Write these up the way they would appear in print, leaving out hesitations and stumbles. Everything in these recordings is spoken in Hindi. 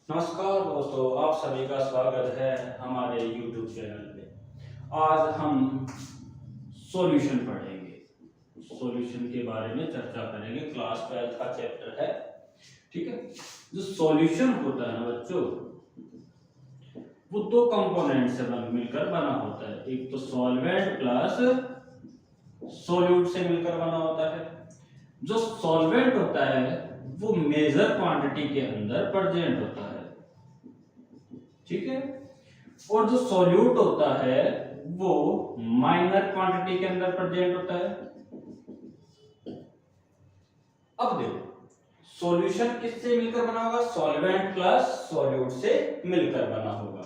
नमस्कार दोस्तों, आप सभी का स्वागत है हमारे YouTube चैनल पे। आज हम सॉल्यूशन पढ़ेंगे। सॉल्यूशन के बारे में चर्चा करेंगे। क्लास 12 का चैप्टर है, ठीक है। जो सॉल्यूशन होता है ना बच्चों, वो दो कंपोनेंट से मिलकर बना होता है। एक तो सॉल्वेंट प्लस सॉल्यूट से मिलकर बना होता है। जो सॉल्वेंट होता है वो मेजर क्वांटिटी के अंदर प्रेजेंट होता है, ठीक है। और जो सॉल्यूट होता है वो माइनर क्वांटिटी के अंदर प्रेजेंट होता है। अब देखो, सॉल्यूशन किससे मिलकर बना होगा? सॉल्वेंट प्लस सॉल्यूट से मिलकर बना होगा।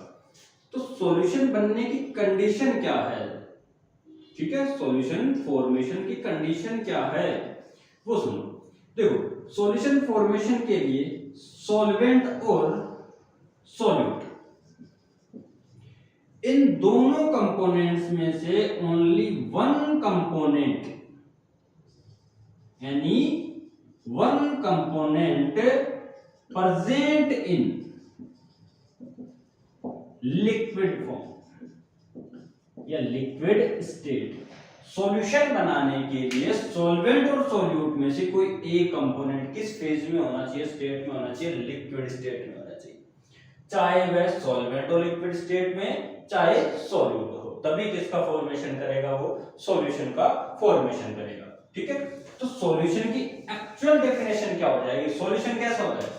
तो सॉल्यूशन बनने की कंडीशन क्या है? ठीक है, सॉल्यूशन फॉर्मेशन की कंडीशन क्या है वो सुनो। देखो, सॉल्यूशन फॉर्मेशन के लिए सॉल्वेंट और सॉल्यूट, इन दोनों कंपोनेंट्स में से ओनली वन कंपोनेंट, यानी one component present in liquid form या लिक्विड स्टेट। सॉल्यूशन बनाने के लिए सॉल्वेंट और सॉल्यूट में से कोई एक कंपोनेंट किस फेज में होना चाहिए? स्टेट में होना चाहिए, लिक्विड स्टेट में होना चाहिए। चाहे वह सॉल्वेंट हो लिक्विड स्टेट में, चाहे सॉल्यूट हो, तभी किसका फॉर्मेशन करेगा? वो सॉल्यूशन का फॉर्मेशन करेगा, ठीक है। तो सॉल्यूशन की एक्चुअल डेफिनेशन क्या हो जाएगी? सॉल्यूशन कैसा होता है?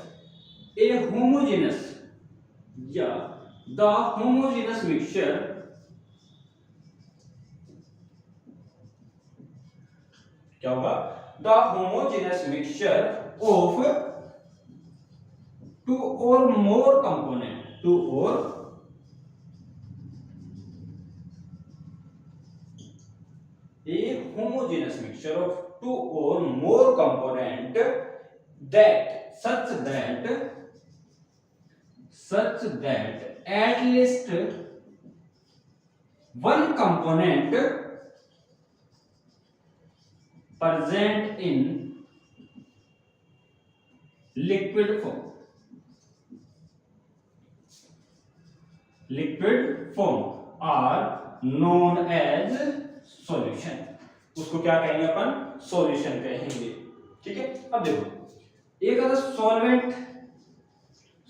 ए होमोजेनस या द होमोजेनस मिक्सचर क्या होगा? The homogeneous mixture of two or more component, two or a homogeneous mixture of two or more component that such that at least one component present in liquid form, are known as solution. उसको क्या कहेंगे अपन? सॉल्यूशन कहेंगे, ठीक है। अब देखो, एक अगर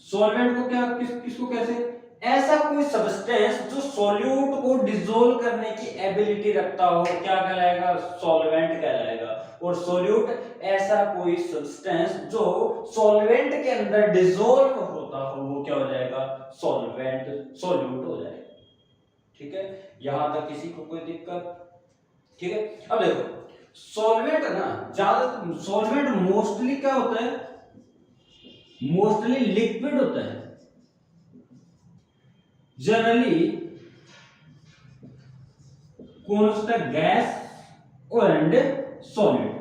सॉल्वेंट को क्या किसको कैसे? ऐसा कोई सब्सटेंस जो सॉल्यूट को डिसॉल्व करने की एबिलिटी रखता हो, क्या कहलाएगा? सॉल्वेंट कहलाएगा। और सॉल्यूट ऐसा कोई सब्सटेंस जो सॉल्वेंट के अंदर डिसॉल्व होता हो, वो क्या हो जाएगा? सॉल्यूट हो जाएगा, ठीक है। यहां तक किसी को कोई दिक्कत? ठीक है। अब देखो, सॉल्वेंट ना, ज्यादा सॉल्वेंट मोस्टली क्या होता है? मोस्टली लिक्विड होता है। जनरली कौन होता है? Gas and solid.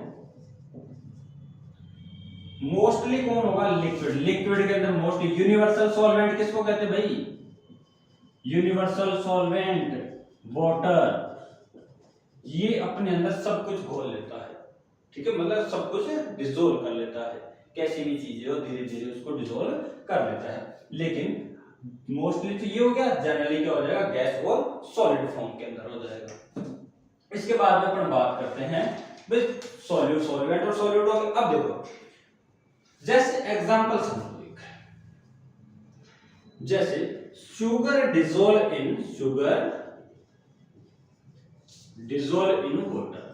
मोस्टली कौन होगा? लिक्विड। लिक्विड के अंदर मोस्टली यूनिवर्सल सॉल्वेंट किसको कहते हैं भाई? यूनिवर्सल सॉल्वेंट वाटर, ये अपने अंदर सब कुछ घोल लेता है, ठीक है। मतलब सब कुछ डिसॉल्व कर लेता है, कैसी भी चीजें हो धीरे धीरे उसको डिसॉल्व कर लेता है। लेकिन मोस्टली तो ये हो गया, जनरली क्या हो जाएगा? गैस और सॉलिड फॉर्म के अंदर हो जाएगा। इसके बाद में अपन बात करते हैं भाई सॉल्यूट, सॉल्वेंट और सॉल्यूट हो गए। अब देखो, जैसे एग्जांपल समझो, जैसे शुगर डिसॉल्व इन वाटर,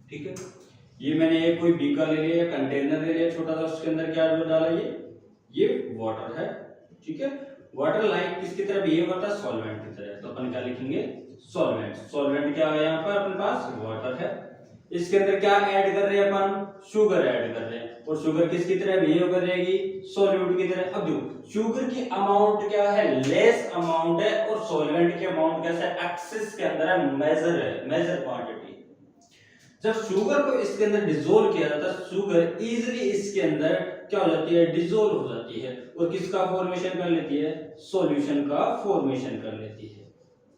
ठीक है। ये मैंने कोई बीकर ले लिया, कंटेनर ले लिया छोटा सा, उसके अंदर क्या डाला? ये वाटर है, ठीक है। वाटर लाइक किसकी तरह बिहेव करता है? सॉल्वेंट की तरह। तो अपन क्या लिखेंगे? सॉल्वेंट। सॉल्वेंट क्या है? यहाँ पर अपने पास वाटर है। इसके अंदर क्या ऐड कर रहे हैं अपन? शुगर ऐड कर रहे हैं। और शुगर किसकी तरह बिहेव कर रहेगी? सॉल्यूट की तरह। अब देखो, शुगर की अमाउंट क्या है? लेस अमाउंट है। और सॉल्वेंट की अमाउंट कैसे? एक्सिस के अंदर है, मेजर क्वांटिटी। जब शुगर को इसके अंदर डिसॉल्व किया जाता है, शुगर इजीली इसके अंदर क्या हो जाती है? डिसॉल्व हो जाती है। और किसका फॉर्मेशन कर लेती है? सॉल्यूशन का फॉर्मेशन कर लेती है।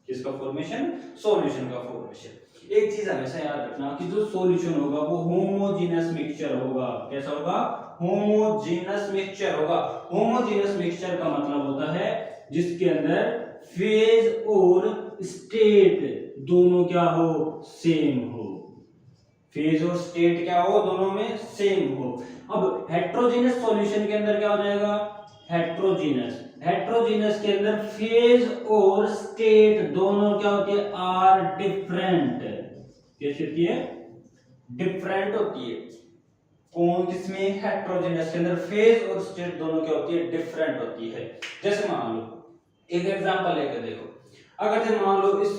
किसका फॉर्मेशन? सॉल्यूशन का फॉर्मेशन। एक चीज हमेशा याद रखना कि जो सॉल्यूशन होगा वो होमोजेनस मिक्सचर होगा। कैसा होगा? होमोजेनस मिक्सचर होगा। होमोजेनस मिक्सचर का मतलब होता है जिसके अंदर फेज और स्टेट दोनों क्या हो? सेम हो। फेज और स्टेट क्या हो? दोनों में सेम हो। अब हेट्रोजेनस सॉल्यूशन के अंदर क्या हो जाएगा? हेट्रोजेनस। हेट्रोजेनस के अंदर फेज और स्टेट दोनों क्या होती है? Are different. कैसी होती है? डिफरेंट होती है। कौन किसमें? हेट्रोजेनस के अंदर फेज और स्टेट दोनों क्या होती है? डिफरेंट होती है। जैसे मान लो एक एग्जांपल लेकर देखो, अगर से मान लो इस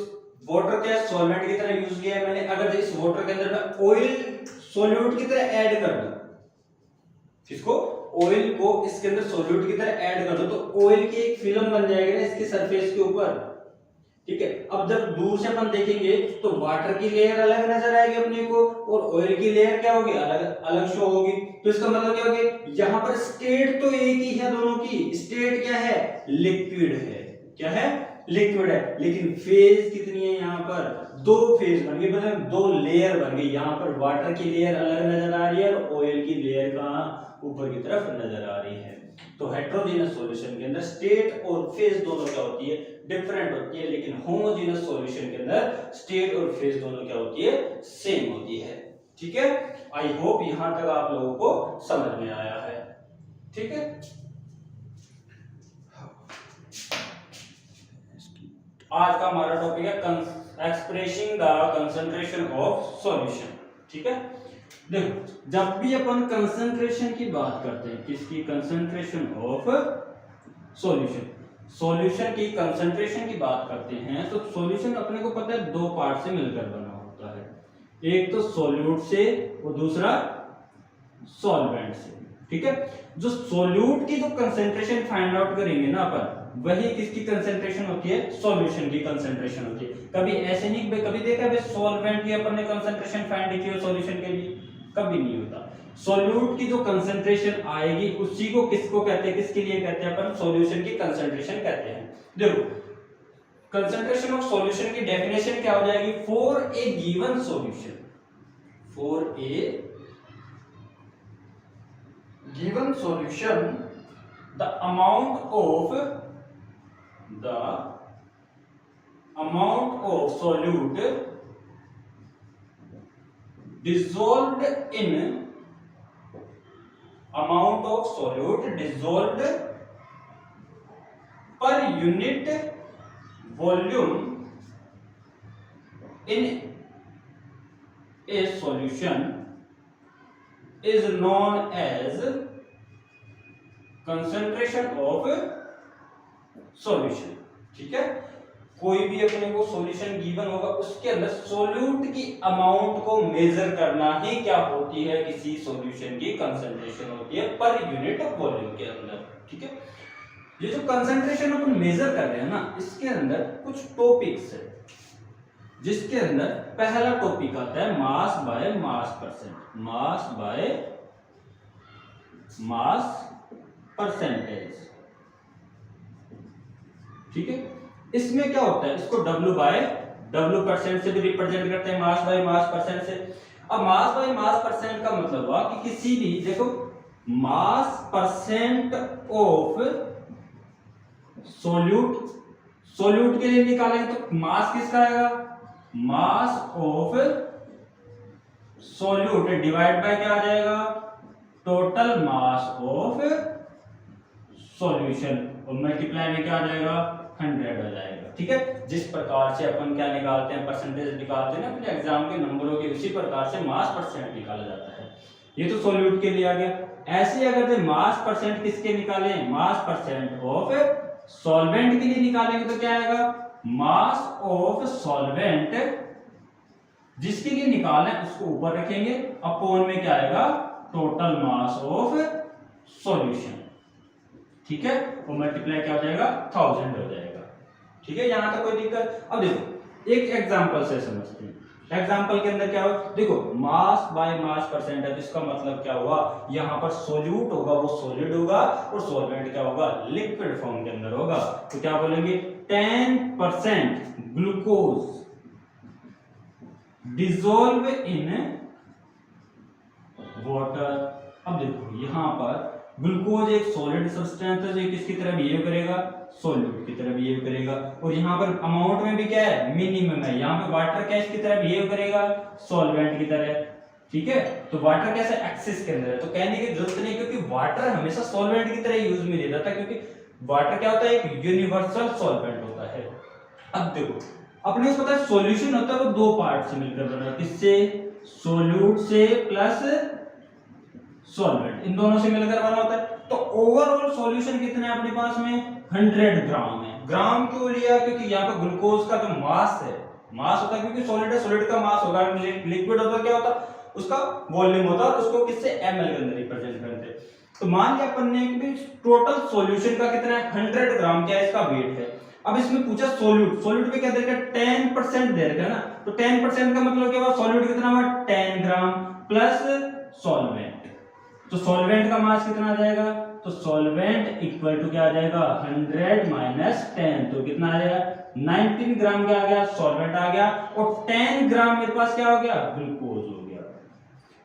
वाटर के सॉल्वेंट की तरह यूज किया है मैंने, अगर इस वाटर के अंदर मैं ऑयल सॉल्यूट की तरह ऐड कर दूं, किसको? ऑयल को इसके अंदर सॉल्यूट की तरह ऐड कर दो तो ऑयल की एक फिल्म बन जाएगी ना इसके सरफेस के ऊपर। ठीक है, अब जब दूर से अपन देखेंगे तो वाटर की लेयर अलग नजर आएगी अपने को और ऑयल की लेयर क्या होगी? अलग अलग शो होगी। तो इसका मतलब क्या होगा? यहाँ पर स्टेट तो एक ही है दोनों की। स्टेट क्या है? लिक्विड है। क्या है? लिक्विड है। लेकिन फेज कितनी है? यहाँ पर दो फेज बन गए, मतलब दो लेयर बन गई। यहाँ पर वाटर की लेयर अलग नजर आ रही है और ऑयल की लेयर कहाँ? ऊपर की तरफ नजर आ रही है। तो हेट्रोजेनस सॉल्यूशन के अंदर स्टेट और फेज दोनों क्या होती है? डिफरेंट होती है। लेकिन होमोजेनस सॉल्यूशन के अंदर स्टेट और फेज दोनों क्या होती है? सेम होती है। ठीक है, आई होप यहां तक आप लोगों को समझ में आया है। ठीक है, आज का हमारा टॉपिक है expressing the concentration of solution. ठीक है, देखो जब भी अपन कंसंट्रेशन की बात करते हैं, किसकी? Concentration of solution. सॉल्यूशन की कंसंट्रेशन की बात करते हैं तो सॉल्यूशन अपने को पता है दो पार्ट से मिलकर बना होता है। एक तो सॉल्यूट से और दूसरा सॉल्वेंट से। ठीक है, जो सॉल्यूट की जो कंसंट्रेशन फाइंड आउट करेंगे ना अपन, वही किसकी कंसंट्रेशन होती है? सॉल्यूशन की कंसंट्रेशन होती है। कभी ऐसे नहीं कभी देखा है सॉल्वेंट की अपन ने कंसंट्रेशन फाइंड की हो सॉल्यूशन के लिए? कभी नहीं होता। सॉल्यूट की जो कंसंट्रेशन आएगी उसी को किसको कहते हैं? किसके लिए कहते हैं अपन? सॉल्यूशन की कंसंट्रेशन कहते हैं। देखो कंसंट्रेशन ऑफ सॉल्यूशन की डेफिनेशन क्या हो जाएगी? For a given solution, for a given solution the amount of solute dissolved per unit volume in a solution is known as concentration of solution। ठीक है, कोई भी अपने को सॉल्यूशन गिवन होगा उसके अंदर सॉल्यूट की अमाउंट को मेजर करना ही क्या होती है? किसी सॉल्यूशन की कंसंट्रेशन होती है पर यूनिट वॉल्यूम के अंदर। ठीक है, ये जो कंसंट्रेशन अपन मेजर कर रहे हैं ना, इसके अंदर कुछ टॉपिक्स है, जिसके अंदर पहला टॉपिक आता है mass by mass percent. Mass by mass percentage. ठीक है, इसमें क्या होता है? इसको W बाय W परसेंट से भी रिप्रेजेंट करते हैं, मास बाय मास परसेंट से। अब मास बाय मास परसेंट का मतलब हुआ कि किसी भी, देखो मास परसेंट ऑफ सॉल्यूट, सॉल्यूट के लिए निकालेंगे तो मास किसका आएगा? Mass of solute divide by क्या आ जाएगा? टोटल मास ऑफ सॉल्यूशन और मल्टीप्लाई में क्या आ जाएगा? 100 आ जाएगा। ठीक है, जिस प्रकार से अपन क्या निकालते हैं? परसेंटेज निकालते हैं ना अपने एग्जाम के नंबरों के, उसी प्रकार से मास परसेंट निकाला जाता है। ये तो सॉल्यूट के लिए आ गया। ऐसे अगर मास परसेंट किसके निकालें? मास परसेंट ऑफ सॉल्वेंट के लिए निकालेंगे तो क्या आएगा? मास ऑफ सॉल्वेंट, जिसके लिए निकालना है उसको ऊपर रखेंगे, अपॉन में क्या आएगा? Total mass of solution. ठीक है, और मल्टीप्लाई क्या हो जाएगा? 1000 हो जाएगा। ठीक है, यहां तक कोई दिक्कत? अब देखो एक एग्जांपल से समझते हैं। एग्जांपल के अंदर क्या हो? देखो मास बाय मास परसेंट है, जिसका मतलब क्या हुआ? यहां पर सोल्यूट होगा वो सॉलिड होगा और सॉल्वेंट क्या होगा? लिक्विड फॉर्म के अंदर होगा। तो क्या बोलेंगे? 10% ग्लूकोज डिसॉल्व इन वाटर। अब देखो यहां पर ग्लूकोज एक सॉलिड सब्सटेंस है जो किसकी तरह बिहेव करेगा, सॉल्यूट की तरह बिहेव करेगा, और यहाँ पर अमाउंट में भी क्या है, मिनिमम है। यहाँ पे वाटर क्या इसकी तरह बिहेव करेगा, सॉल्वेंट की तरह। ठीक है, तो वाटर कैसे एक्सिस के अंदर है, तो कहने की जरूरत नहीं, क्योंकि वाटर हमेशा सॉल्वेंट की तरह यूज में लेता था, क्योंकि वाटर क्या होता है, एक यूनिवर्सल सॉल्वेंट होता है। अब देखो अपने को पता है सॉल्यूशन होता है वो दो पार्ट से मिलकर बना, किससे, सोल्यूट से प्लस सॉल्वेंट, इन दोनों से मिलकर बना होता है। तो ओवरऑल सॉल्यूशन कितना है अपने पास में, 100 ग्राम है। ग्राम क्यों लिया, क्योंकि यहाँ पे ग्लूकोज का जो मास है, मास होता है क्योंकि सॉलिड है, सॉलिड का मास होगा, लिक्विड होता क्या होता, उसका वॉल्यूम होता है, और उसको किससे, ml के अंदर रिप्रेजेंट करते हैं। तो मान लिया अपन ने कि टोटल सॉल्यूशन का कितना है, 100 ग्राम क्या है इसका वेट है। अब इसमें पूछा सोल्यूट, सोल्यूट पे क्या दे रखा है, 10% दे रखा है ना, तो 10% का मतलब क्या हुआ, सोल्यूट कितना हुआ, 10 ग्राम प्लस सॉल्वेंट। तो सॉल्वेंट का मास कितना आ जाएगा, तो सॉल्वेंट इक्वल टू क्या आ जाएगा, 100 माइनस 10, तो कितना आ जाएगा, 19 ग्राम क्या आ गया, सॉल्वेंट आ गया, और 10 ग्राम मेरे पास क्या हो गया, ग्लूकोज हो गया।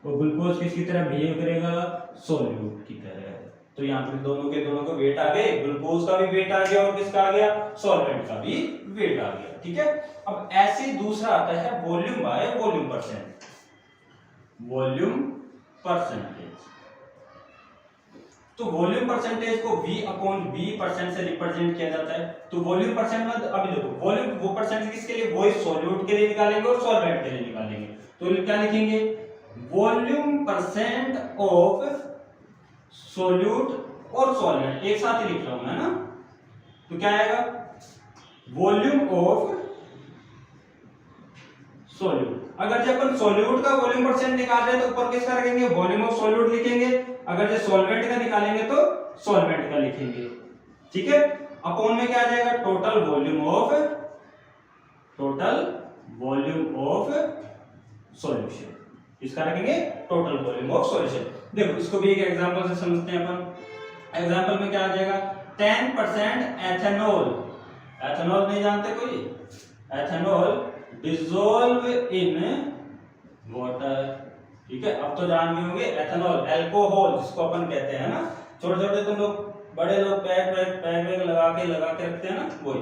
और ग्लूकोज किसकी तरह बिहेव करेगा, सॉल्यूट की तरह। तो यहाँ पर दोनों के दोनों को वेट आ गए, ग्लूकोज का भी वेट आ गया और किसका आ गया, सॉल्वेंट का भी वेट आ गया। ठीक है, अब ऐसे दूसरा आता है volume by volume percent, volume percentage. तो वॉल्यूम परसेंटेज को V/V% से रिप्रेजेंट किया जाता है। तो वॉल्यूम परसेंट में अभी देखो, वॉल्यूम वो परसेंट किसके लिए, वो सॉल्यूट के लिए निकालेंगे और सॉल्वेंट के लिए निकालेंगे। तो क्या लिखेंगे, वॉल्यूम परसेंट ऑफ सॉल्यूट और सॉल्वेंट, एक साथ ही लिख रहा हूं मैं ना, तो क्या आएगा, वॉल्यूम ऑफ सॉल्यूट। अगर जब अपन सॉल्यूट का वॉल्यूम परसेंट निकाल रहे हैं तो ऊपर किसका रखेंगे, वॉल्यूम ऑफ सॉल्यूट लिखेंगे। अगर जब सॉल्वेंट का निकालेंगे तो सॉल्वेंट का लिखेंगे। ठीक है, अपॉन में क्या आ जाएगा, टोटल वॉल्यूम ऑफ सॉल्यूशन, इसका रखेंगे टोटल वॉल्यूम ऑफ सॉल्यूशन। देखो इसको भी एक एग्जांपल से समझते हैं अपन। एग्जांपल में क्या आ जाएगा, 10% एथेनॉल, एथेनॉल नहीं जानते कोई, एथेनॉल डिसॉल्व इन वाटर। ठीक है, अब तो जान गए होंगे, एथेनॉल अल्कोहल जिसको अपन कहते हैं ना, छोटे छोटे तुम लोग, बड़े लोग पैक लगा के रखते हैं ना, वही।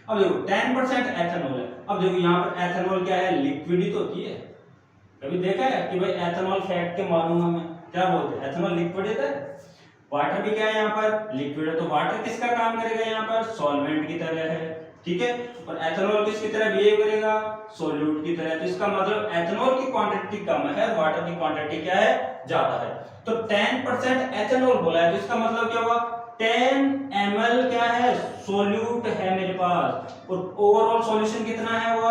अब देखो 10% एथेनॉल है। अब देखो यहाँ पर एथेनॉल क्या है, लिक्विड ही तो होती है। कभी देखा है कि भाई एथेनॉल फेंक के मारूंगा मैं, क्या बोलते हैं, एथेनॉल लिक्विड है। वाटर भी क्या है, यहाँ पर लिक्विड है, तो वाटर किसका काम करेगा, यहाँ पर सॉल्वेंट की तरह है। ठीक है, और एथेनॉल किसकी तरह बिहेव करेगा, सॉल्यूट की तरह। तो इसका मतलब एथेनॉल की क्वांटिटी कम है, वाटर की क्वांटिटी क्या है, ज्यादा है। तो 10% एथेनॉल बोला है, तो इसका मतलब क्या हुआ, 10 ml क्या है, सोल्यूट है मेरे पास, और ओवरऑल सॉल्यूशन कितना है, वो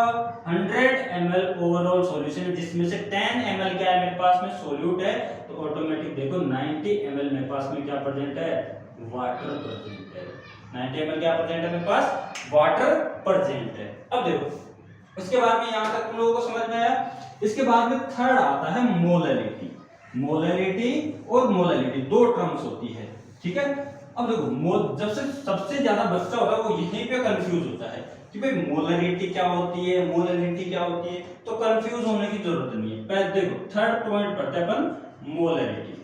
100 ml ओवरऑल सॉल्यूशन है, जिसमें से 10 ml क्या है मेरे पास में, सोल्यूट है। तो ऑटोमेटिक देखो 90 ml मेरे पास में क्या प्रेजेंट है, वाटर प्रेजेंट है। 90 ml क्या प्रेजेंट है मेरे पास, वाटर प्रेजेंट है। अब देखो इसके बाद में यहां तक तुम लोगों को समझ में आया। इसके बाद में थर्ड आता है मोलरिटी। मोलरिटी और मोलरिटी दो टर्म्स होती है। ठीक है, अब देखो जब से सबसे ज्यादा बच्चा होता है वो यहीं पे कंफ्यूज होता है कि भाई मोलरिटी क्या होती है, मोलरिटी क्या होती है, तो कंफ्यूज होने की जरूरत नहीं है। पहले देखो थर्ड पॉइंट पढ़ते हैं अपन, मोलरिटी।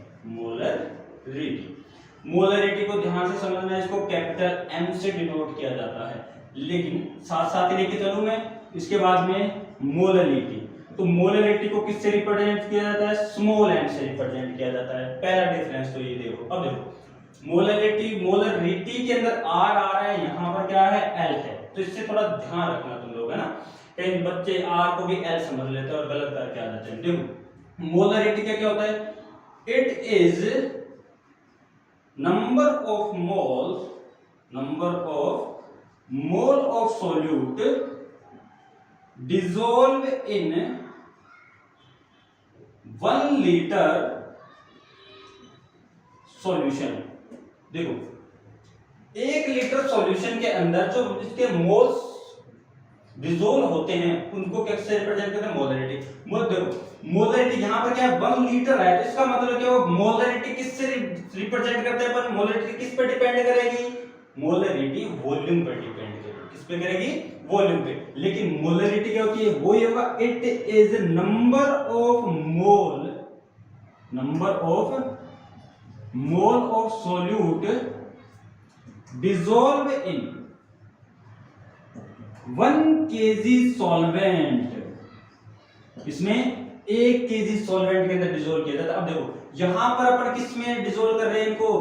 मोलरिटी को ध्यान से समझना है, इसको कैपिटल M से डिनोट किया जाता है, लेकिन साथ साथ ही लेके चलूं मैं। इसके बाद में मोलरिटी, तो मोलरिटी को किससे रिप्रेजेंट किया जाता है, स्मॉल m से रिप्रेजेंट किया जाता है। पहला डिफरेंस तो ये देखो। अब देखो मोलरिटी के अंदर R आ रहा है, यहाँ पर क्या है, L है, तो इससे थोड़ा ध्यान रखना तुम लोग, है ना। कई बच्चे R को भी L समझ लेते हैं और गलत करके आ जाते हैं। देखो मोलरिटी क्या होता है, it is number of mole of solute dissolve in 1 litre solution. देखो 1 लीटर सॉल्यूशन के अंदर जो इसके मोल्स डिसॉल्व होते हैं उनको कैसे रिप्रेजेंट करते हैं, मोलरिटी। देखो मोलरिटी यहाँ पर क्या है, 1 लीटर है, तो इसका मतलब क्या है, मोलरिटी किससे रिप्रेजेंट करते हैं अपन, मोलरिटी किस पे डिपेंड करेगी, मोलरिटी वॉल्यूम पर डिपेंड करेगी, किस पे करेगी, वॉल्यूम पे। लेकिन मोलरिटी क्या होती है, वो ही होगा it is number of mole of solute dissolve in 1 kg solvent. इसमें 1 kg सॉल्वेंट के अंदर डिसॉल्व किया जाता है। अब देखो यहां पर अपन किस में डिसॉल्व कर रहे हैं इनको,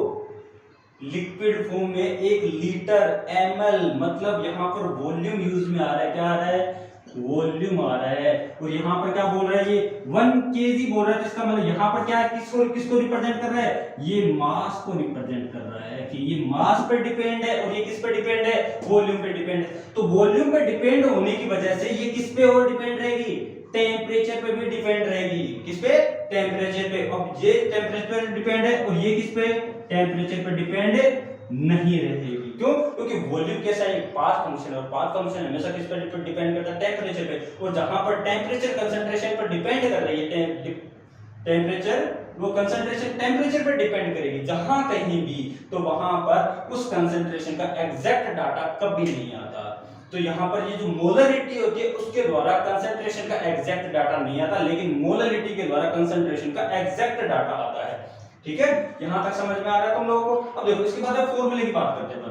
लिक्विड फॉर्म में 1 लीटर ml, मतलब यहां पर वॉल्यूम यूज में आ रहा है, क्या आ रहा है, वॉल्यूम आ रहा है। और यहाँ पर क्या बोल रहा है, ये 1 kg बोल रहा है, इसका मतलब यहाँ पर क्या है, किसको रिप्रेजेंट कर रहा है, ये मास को रिप्रेजेंट कर रहा है कि ये मास पर डिपेंड है। और ये किस पर डिपेंड है, वॉल्यूम पे डिपेंड है। तो वॉल्यूम पे डिपेंड होने की वजह से ये किस पे और डिपेंड रहेगी, टेम्परेचर पे भी डिपेंड रहेगी। किस पे, टेम्परेचर पे। अब ये टेम्परेचर पे डिपेंड है और ये किस पे, टेम्परेचर पे डिपेंड नहीं रहेगी। क्यों, क्योंकि वॉल्यूम कैसा है, पाथ फंक्शन, और पाथ फंक्शन हमेशा किस पर डिपेंड करता है, टेम्परेचर पे। और जहां पर टेम्परेचर कंसंट्रेशन पर डिपेंड कर रही है, टेम्परेचर वो कंसंट्रेशन टेम्परेचर पर डिपेंड करेगी जहां कहीं भी, तो वहां पर उस कंसंट्रेशन का एग्जैक्ट डाटा कभी नहीं आता। तो यहाँ पर ये जो मोलरिटी होती है उसके द्वारा कंसंट्रेशन का एग्जैक्ट डाटा नहीं आता, लेकिन मोलरिटी के द्वारा कंसंट्रेशन का एग्जैक्ट डाटा आता है। ठीक है, यहां तक समझ में आ रहा है तुम लोगों को। अब देखो इसके बाद फॉर्मूले की बात करते हैं।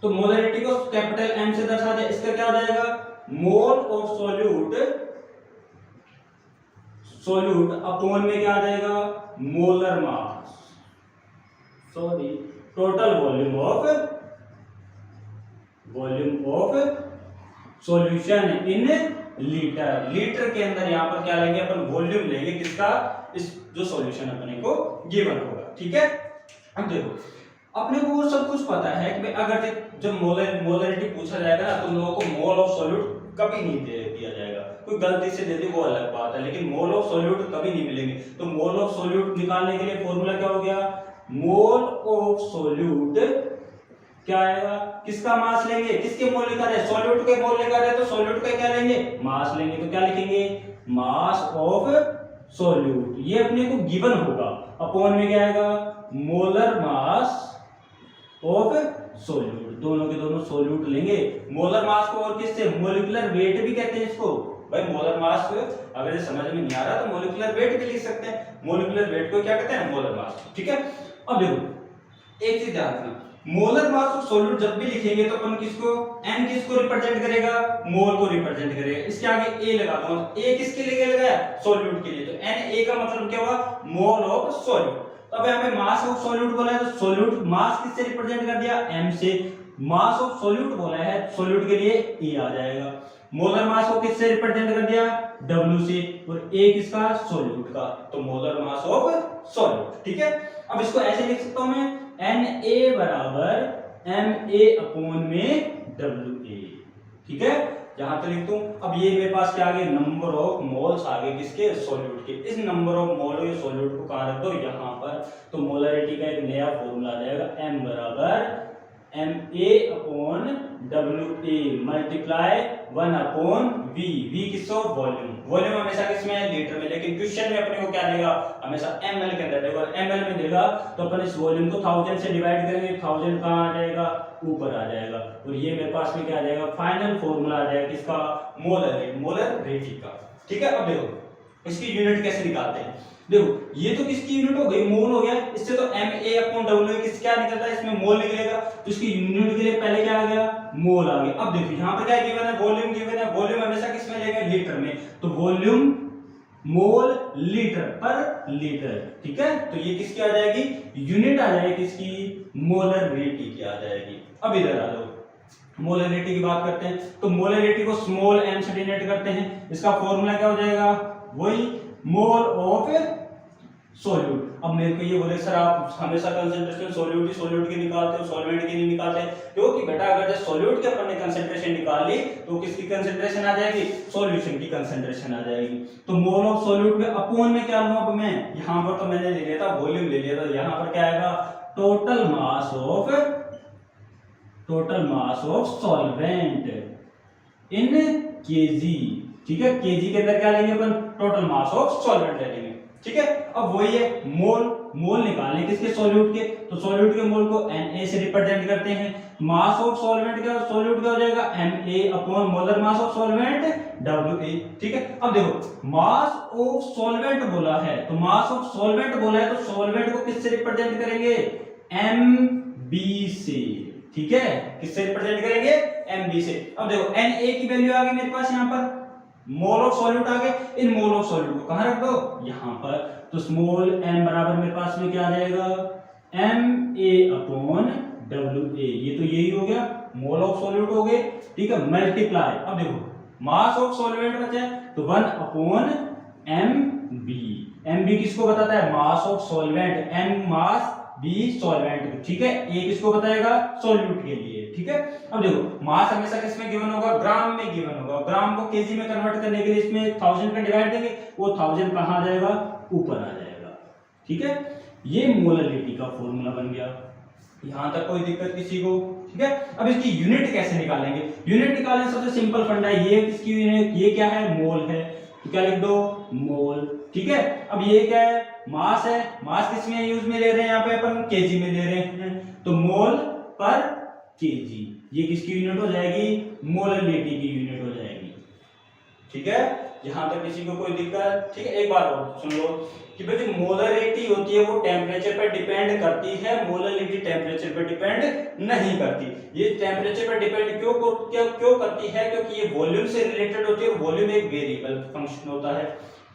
तो मोलरिटी को कैपिटल M से दर्शा दे, इसका क्या हो जाएगा, मोल ऑफ सोल्यूट अपॉन में क्या आ जाएगा, molar mass, sorry total volume of solution in litre. Litre के अंदर यहां पर क्या लेंगे अपन, वॉल्यूम लेंगे किसका, इस जो सॉल्यूशन अपने को गिवन होगा। ठीक है, अब देखो अपने को वो सब कुछ पता है कि भाई अगर जब मोलरिटी पूछा जाएगा ना, तो लोगों को मोल ऑफ सॉल्यूट कभी नहीं दिया जाएगा। कोई गलती से दे दी वो अलग बात है, लेकिन मोल ऑफ सॉल्यूट कभी नहीं मिलेंगे। तो मोल ऑफ सॉल्यूट निकालने के लिए फॉर्मूला क्या हो गया, मोल ऑफ सॉल्यूट क्या आएगा, किसका मास लेंगे, किसके मोल निकाल रहे हैं, सॉल्यूट के मोल निकाल रहे हैं, तो सॉल्यूट का क्या लेंगे, मास लेंगे। तो क्या लिखेंगे, मास ऑफ सॉल्यूट, ये अपने को गिवन होगा, अपॉन में क्या आएगा, मोलर मास ऑफ सोल्यूट। दोनों के दोनों सोल्यूट लेंगे। मोलर मास को और किससे, मोलिकुलर वेट भी कहते हैं इसको। भाई मोलर मास अगर ये समझ में नहीं आ रहा तो मोलिकुलर वेट भी लिख सकते हैं। मोलिकुलर वेट को क्या कहते हैं, मोलर मास। ठीक है, अब देखो एक चीज ध्यान रखना, मोलर मास ऑफ सोल्यूट जब भी लिखेंगे तो अपन किसको, n किसको रिप्रेजेंट करेगा, मोल को रिप्रेजेंट करेगा। इसके आगे a लगा दूंगा, a किसके लिए लगाया, सोल्यूट के लिए। तो Na का मतलब क्या हुआ, मोल ऑफ सोल्यूट। तो अब हमें मास ऑफ सोल्यूट बोला है, तो सोल्यूट मास किससे रिप्रेजेंट कर दिया, m से। मास ऑफ सोल्यूट बोला है, सोल्यूट के लिए a आ जाएगा। मोलर मास को किससे रिप्रेजेंट कर दिया, W से, और a किसका, सोल्यूट का। तो मोलर मास ऑफ सोल्यूट। ठीक है, अब इसको ऐसे लिख सकता हूं मैं, Na बराबर Ma अपॉन में WA। ठीक है, यहां तक लिख दूं। अब ये मेरे पास क्या आ गए, नंबर ऑफ मोल्स आ गए किसके, सोल्यूट के। इस नंबर ऑफ मोल या सोल्यूट को कहां रख दो, यहां पर। तो मोलरिटी का एक नया फॉर्मूला आ जाएगा, M बराबर Ma upon WA multiply 1 upon V। V किसको, वॉल्यूम। वॉल्यूम हमेशा किसमें है, लीटर में, लेकिन क्वेश्चन में अपने को क्या देगा, हमेशा ml के अंदर देगा। ml में देगा तो अपन इस वॉल्यूम को 1000 से डिवाइड करेंगे, 1000 कहां आ जाएगा, ऊपर आ जाएगा। और ये मेरे पास में क्या आ जाएगा, फाइनल फॉर्मूला आ जाएगा किसका, मोलरिटी का। ठीक है, अब देखो इसकी यूनिट कैसे निकालते हैं। देखो ये तो किसकी यूनिट हो गई, मोल हो गया। इससे तो Ma अपॉन W किस क्या निकलता है, इसमें मोल निकलेगा। तो इसकी यूनिट के लिए पहले क्या आ गया, मोल आ गया। अब देखो यहाँ पर क्या गिवन है, वॉल्यूम गिवन है। वॉल्यूम हमेशा किस में लेंगे, लीटर में। तो वॉल्यूम मोल लीटर पर लीटर। ठीक है, तो ये किसकी आ जाएगी, यूनिट आ जाएगी किसकी, मोलरिटी की आ जाएगी। अब इधर आ जाओ, मोलरिटी की बात करते हैं। तो मोलरिटी को स्मॉल m से डिनोट करते हैं। इसका फॉर्मूला क्या हो जाएगा, वही मोल ऑफ सोल्यूट। अब मेरे को ये बोले सर आप हमेशा कंसंट्रेशन सोल्यूट की निकालते हो, सॉल्वेंट की नहीं निकालते, क्योंकि बेटा अगर जब सोल्यूट के अपन ने कंसंट्रेशन निकाल ली तो किसकी कंसंट्रेशन आ जाएगी, सॉल्यूशन की कंसंट्रेशन आ जाएगी। तो मोल ऑफ सोल्यूट में अपॉन में क्या लूं, अब मैं यहां पर तो मैंने ले लिया था वॉल्यूम ले लिया था, यहां पर क्या आएगा, total mass of solvent in KG. ठीक है, केजी के अंदर क्या लेंगे अपन, टोटल मास ऑफ सॉल्वेंट ले लेंगे। ठीक है, अब वही है मोल निकालने किसके, सॉल्यूट के, तो सॉल्यूट के मोल को Na से रिप्रेजेंट करते हैं। मास ऑफ सॉल्वेंट क्या, सॉल्यूट क्या हो जाएगा, Ma upon molar mass of solvent Wa। ठीक है, अब देखो मास ऑफ सॉल्वेंट बोला है, तो मास ऑफ सॉल्वेंट बोला है तो सॉल्वेंट को किससे रिप्रेजेंट करेंगे, Mb से। ठीक है, किससे रिप्रेजेंट करेंगे, Mb से। अब देखो Na की वैल्यू आ गई मेरे पास यहाँ पर, मोल ऑफ सॉल्यूट आ गए, इन मोल ऑफ सॉल्यूट को कहां रख दो, यहां पर। तो स्मॉल m बराबर मेरे पास में क्या आ जाएगा, Ma अपॉन Wa। ये तो यही हो गया, मोल ऑफ सॉल्यूट हो गए। ठीक है, मल्टीप्लाई, अब देखो मास ऑफ सॉल्वेंट बचा है तो 1 अपॉन Mb। Mb किसको बताता है, mass of solvent, M mass B solvent. ठीक है, ये किसको बताएगा, सॉल्यूट के लिए। ठीक है, अब देखो मास हमेशा किसमें गिवन होगा, ग्राम में गिवन होगा। ग्राम को केजी में कन्वर्ट करने के लिए इसमें 1000 का डिवाइड देंगे, वो 1000 कहां आ जाएगा, ऊपर आ जाएगा। ठीक है, ये मोलरिटी का फॉर्मूला बन गया। यहां तक कोई दिक्कत किसी को। ठीक है, अब इसकी यूनिट कैसे निकालेंगे, यूनिट निकालने सबसे सिंपल फंडा है, ये किसकी यूनिट, ये क्या है, मोल है, तो क्या लिख दो, मोल। ठीक है, अब ये क्या है, मास है, मास किस में यूज में ले रहे हैं, यहाँ पे अपन केजी में ले रहे हैं, तो मोल पर केजी, ये किसकी यूनिट हो जाएगी, मोलरिटी की यूनिट हो जाएगी। ठीक है, यहां तक किसी को कोई दिक्कत। ठीक है, एक बार और सुन लो कि भाई जो मोलरिटी होती है वो टेम्परेचर पर डिपेंड करती है, मोलरिटी टेम्परेचर पर डिपेंड नहीं करती। ये टेम्परेचर पर डिपेंड क्यों करती है, क्योंकि ये वॉल्यूम से रिलेटेड होती है, वॉल्यूम एक वेरिएबल फंक्शन होता है।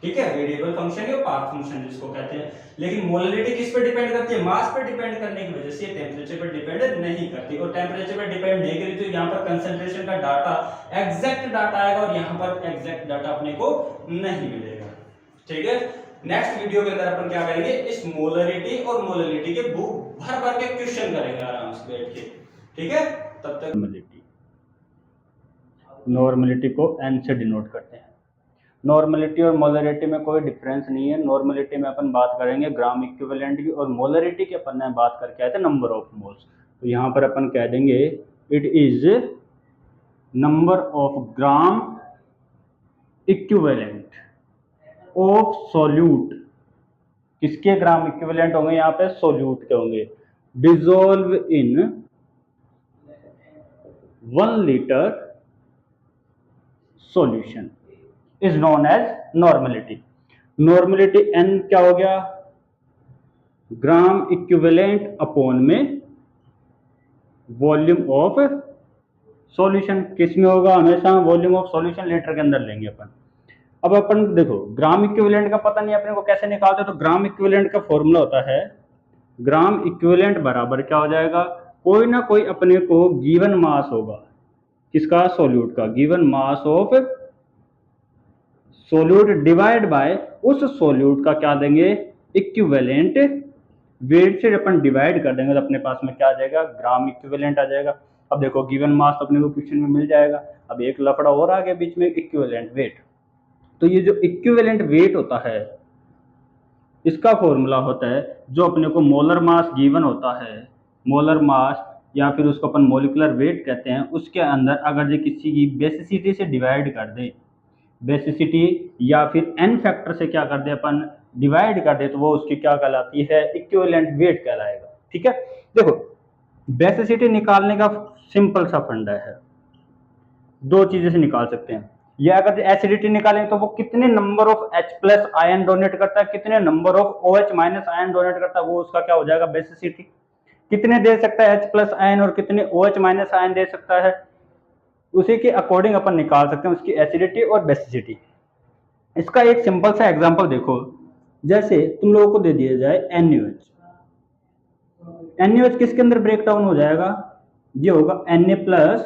ठीक है, वेरिएबल फंक्शन या पाथ फंक्शन जिसको कहते हैं। लेकिन मोलरिटी किस पे डिपेंड करती है, मास पे डिपेंड करने की वजह से ये टेम्परेचर पे डिपेंड नहीं करती, और टेम्परेचर पे डिपेंड नहीं करी तो यहाँ पर कंसंट्रेशन का डाटा एग्जैक्ट डाटा आएगा, और यहाँ पर एग्जैक्ट डाटा अपने को नहीं मिलेगा। ठीक है, नेक्स्ट वीडियो के अंदर अपन क्या करेंगे, इस मोलरिटी और मोलरिटी के बुक भर भर के क्वेश्चन करेंगे आराम से बैठ के। ठीक है, तब तक नॉर्मलिटी को n से डिनोट करते हैं। नॉर्मलिटी और मोलरिटी में कोई डिफरेंस नहीं है। नॉर्मलिटी में अपन बात करेंगे ग्राम इक्विवेलेंट की, और मोलरिटी की अपन ने बात करके आए थे नंबर ऑफ मोल्स। तो यहाँ पर अपन कह देंगे it is number of gram equivalent of solute. किसके ग्राम इक्विवेलेंट होंगे, यहाँ पे सोल्यूट के होंगे, dissolve in 1 litre solution is known as normality. Normality n क्या हो गया, ग्राम इक्विवेलेंट अपॉन में वॉल्यूम ऑफ सॉल्यूशन। किस में होगा, हमेशा वॉल्यूम ऑफ सॉल्यूशन लीटर के अंदर लेंगे अपन। अब अपन देखो ग्राम इक्विवेलेंट का पता नहीं अपने को कैसे निकालते, तो ग्राम इक्विवेलेंट का फॉर्मूला होता है, ग्राम इक्विवेलेंट बराबर क्या हो जाएगा, कोई ना कोई अपने को गिवन मास होगा, किसका, सॉल्यूट का, given mass of solute divide by उस सोल्यूट का क्या देंगे, इक्विवेलेंट वेट से अपन डिवाइड कर देंगे, तो अपने पास में क्या आ जाएगा, ग्राम इक्विवेलेंट आ जाएगा। अब देखो गिवन मास अपने को क्वेश्चन में मिल जाएगा। अब एक लफड़ा और आ गया बीच में, इक्विवेलेंट वेट। तो ये जो इक्विवेलेंट वेट होता है इसका फॉर्मूला होता है, जो अपने को मोलर मास गिवन होता है, मोलर मास या फिर उसको अपन मोलिकुलर वेट कहते हैं, उसके अंदर अगर ये किसी की बेसिसिटी से डिवाइड कर दे, बेसिसिटी या फिर n फैक्टर से क्या कर दे अपन, डिवाइड कर दे, तो वो उसकी क्या कहलाती है, इक्विवेलेंट वेट कहलाएगा। ठीक है, देखो बेसिसिटी निकालने का सिंपल सा फंडा है, दो चीजें से निकाल सकते हैं। या अगर एसिडिटी निकालें तो वो कितने number of H+ ion donate करता है, कितने number of OH- ion donate करता है, वो उसका क्या हो जाएगा, बेसिसिटी। कितने दे सकता है H+ आयन और कितने OH- आयन दे सकता है, उसी के अकॉर्डिंग अपन निकाल सकते हैं उसकी एसिडिटी और बेसिसिटी। इसका एक सिंपल सा एग्जांपल देखो, जैसे तुम लोगों को दे दिया जाए NaOH। NaOH किसके अंदर ब्रेक डाउन हो जाएगा, ये होगा Na+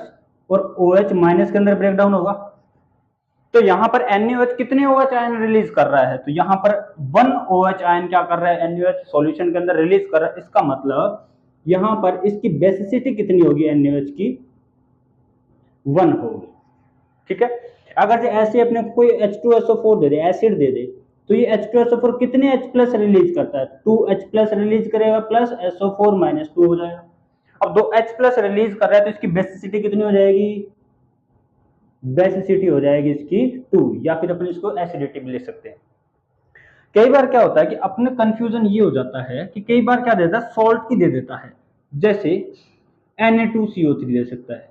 और OH- के अंदर ब्रेक डाउन होगा। तो यहाँ पर NaOH कितने OH आयन रिलीज कर रहा है, तो यहाँ पर 1 OH आयन क्या कर रहा है, NaOH सॉल्यूशन के अंदर रिलीज कर रहा है। इसका मतलब यहाँ पर इसकी बेसिसिटी कितनी होगी, NaOH की 1 होगी। ठीक है, अगर जो ऐसे अपने कोई H2SO4 दे दे, एसिड दे दे, तो ये H2SO4 कितने H+ रिलीज करता है, 2 H+ रिलीज करेगा प्लस SO4 - 2 हो जाएगा। अब 2 H+ रिलीज कर रहा है तो इसकी बेसिसिटी कितनी हो जाएगी, बेसिसिटी हो जाएगी इसकी 2, या फिर अपन इसको एसिडिटी भी ले सकते हैं। कई बार क्या होता है कि अपने कंफ्यूजन ये हो जाता है कि कई बार क्या देता है, सॉल्ट की दे देता है, जैसे Na2CO3 दे सकता है,